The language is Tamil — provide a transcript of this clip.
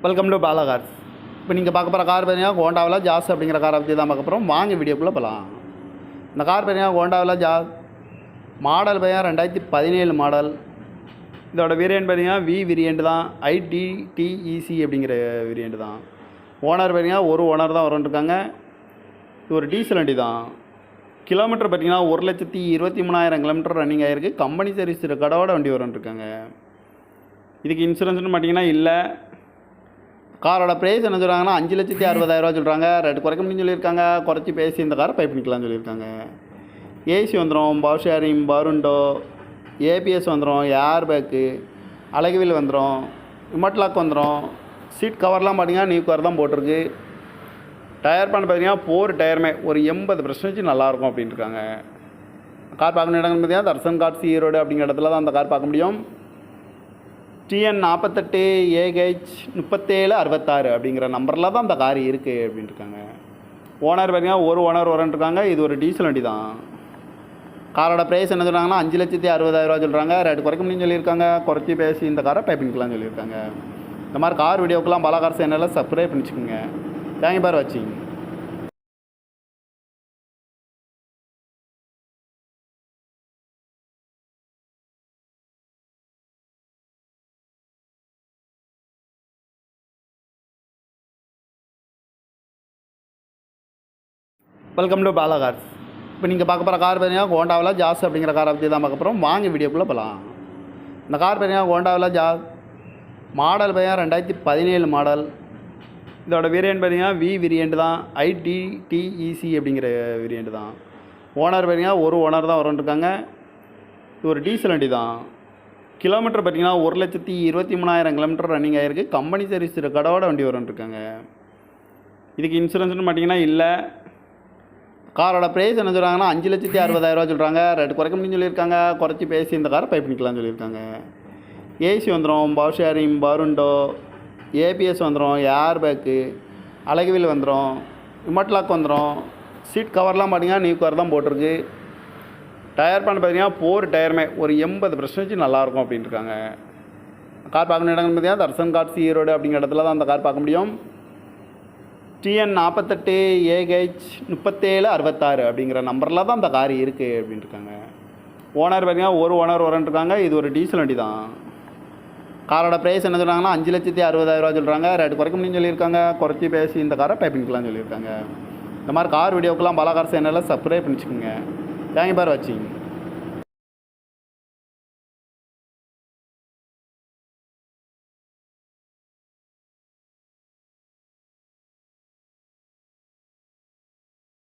Welcome to Bala cars. இப்போ நீங்கள் பார்க்க போகிற கார் பார்த்தீங்கன்னா ஹோண்டாவில் ஜாஸ் அப்படிங்கிற காரை பற்றி தான் பார்க்க போகிறோம். வாங்க வீடியோக்குள்ளே போகலாம். இந்த கார் பார்த்தீங்கன்னா ஹோண்டாவில் ஜாஸ் மாடல் பார்த்தீங்கன்னா 2017 மாடல். இதோட வேரியண்ட் பார்த்தீங்கன்னா வி வேரியண்ட் தான், ITTEC அப்படிங்கிற வேரியண்ட் தான். ஓனர் பார்த்தீங்கன்னா ஒரு ஓனர் தான் வரன்ட்ருக்காங்க. இது ஒரு டீசல் வண்டி தான். கிலோமீட்டர் பார்த்தீங்கன்னா 1,23,000 கிலோமீட்டர் ரன்னிங் ஆகிருக்கு. கம்பெனி சர்வீஸ் ரெக்கார்டோட வண்டி வரன்ட்ருக்காங்க. இதுக்கு இன்சூரன்ஸ்னு பார்த்தீங்கன்னா இல்லை. காரோட ப்ரைஸ் என்ன சொல்கிறாங்கன்னா 5,60,000 சொல்கிறாங்க. ரேட்டு குறைக்க முடியும்னு சொல்லியிருக்காங்க. குறைச்சி பேசி இந்த காரை பை பண்ணிக்கலாம்னு சொல்லியிருக்காங்க. ஏசி வந்துடும், பவர் ஷேரிங், பருண்டோ, ABS வந்துடும், ஏர் பேக்கு, அழகுவில் வந்துடும், ரிமோட் லாக் வந்துடும். சீட் கவர்லாம் பார்த்தீங்கன்னா நியூ கவர் தான் போட்டிருக்கு. டயர் பண்ண பார்த்தீங்கன்னா 4 டயருமே ஒரு 80% நல்லாயிருக்கும் அப்படின்ட்டு இருக்காங்க. கார் பார்க்கணும் இடங்கள் பார்த்தீங்கன்னா தர்சன் கார்ஸ் ஈரோடு அப்படிங்கிற இடத்துல தான் அந்த கார் பார்க்க முடியும். TN 48 AH 3766 அப்படிங்கிற நம்பரில் தான் அந்த கார் இருக்குது அப்படின்ட்டு இருக்காங்க. ஓனர் பார்த்தீங்கன்னா ஒரு ஓனர் வரன்ட்ருக்காங்க. இது ஒரு டீசல் வண்டி தான். காரோட ப்ரைஸ் என்ன சொல்கிறாங்கன்னா 5,60,000 சொல்கிறாங்க. ரேட்டு குறைக்க முடியும்னு சொல்லியிருக்காங்க. குறைச்சி பேசி இந்த காரை பை பண்ணிக்கலாம்னு சொல்லியிருக்காங்க. இந்த மாதிரி கார் வீடியோக்கெல்லாம் பாலா கார் சேனலில் சப்ஸ்கிரைப் பண்ணிச்சுக்கோங்க. தேங்க்யூ ஃபார் வாட்சிங். Welcome to Bala cars. இப்போ நீங்கள் பார்க்க போகிற கார் பார்த்தீங்கன்னா ஹோண்டாவில் ஜாஸ் அப்படிங்கிற காரை பற்றி தான் பார்க்க போகிறோம். வாங்க வீடியோக்குள்ளே போகலாம். இந்த கார் பார்த்தீங்கன்னா ஹோண்டாவில் ஜாஸ் மாடல் பார்த்தீங்கன்னா 2017 மாடல். இதோட வேரியண்ட் பார்த்தீங்கன்னா வி வேரியண்ட் தான், ITTEC அப்படிங்கிற வேரியண்ட் தான். ஓனர் பார்த்தீங்கன்னா ஒரு ஓனர் தான் வரன்ட்ருக்காங்க. இது ஒரு டீசல் வண்டி தான். கிலோமீட்டர் பார்த்தீங்கன்னா 1,23,000 கிலோமீட்டர் ரன்னிங் ஆகிருக்கு. கம்பெனி சர்வீஸ் ரெக்கார்டோட வண்டி வரன்ட்ருக்காங்க. இதுக்கு இன்சூரன்ஸ்னு பார்த்தீங்கன்னா இல்லை. காரோட ப்ரைஸ் என்ன சொல்கிறாங்கன்னா 5,60,000 சொல்கிறாங்க. ரேட்டு குறைக்க முடியும்னு சொல்லியிருக்காங்க. குறைச்சி பேசி இந்த காரை பை பண்ணிக்கலாம்னு சொல்லியிருக்காங்க. ஏசி வந்துடும், பவர் ஷேரிங், பருண்டோ, ABS வந்துடும், ஏர் பேக்கு, அழகுவில் வந்துடும், ரிமோட் லாக் வந்துடும். சீட் கவர்லாம் பார்த்தீங்கன்னா நியூ கவர் தான் போட்டிருக்கு. டயர் பண்ண பார்த்தீங்கன்னா 4 டயருமே ஒரு 80% நல்லாயிருக்கும் அப்படின்ட்டு இருக்காங்க. கார் பார்க்கணும் இடங்கள் பார்த்தீங்கன்னா தர்சன் கார்ஸ் ஈரோடு அப்படிங்கிற இடத்துல தான் அந்த கார் பார்க்க முடியும். TN 48 AH 3766 அப்படிங்கிற நம்பரில் தான் அந்த கார் இருக்குது அப்படின்ட்டு இருக்காங்க. ஓனர் பார்த்தீங்கன்னா ஒரு ஓனர் வரன்ட்ருக்காங்க. இது ஒரு டீசல் வண்டி தான். காரோட ப்ரைஸ் என்ன சொல்கிறாங்கன்னா 5,60,000 சொல்கிறாங்க. ரேட்டு குறைக்க முடியும்னு சொல்லியிருக்காங்க. குறைச்சி பேசி இந்த காரை பை பண்ணிக்கலாம்னு சொல்லியிருக்காங்க. இந்த மாதிரி கார் வீடியோக்கெல்லாம் பாலா கார் சேனலில் சப்ஸ்கிரைப் பண்ணிச்சுக்கோங்க. தேங்க்யூ ஃபார் வாட்சிங்.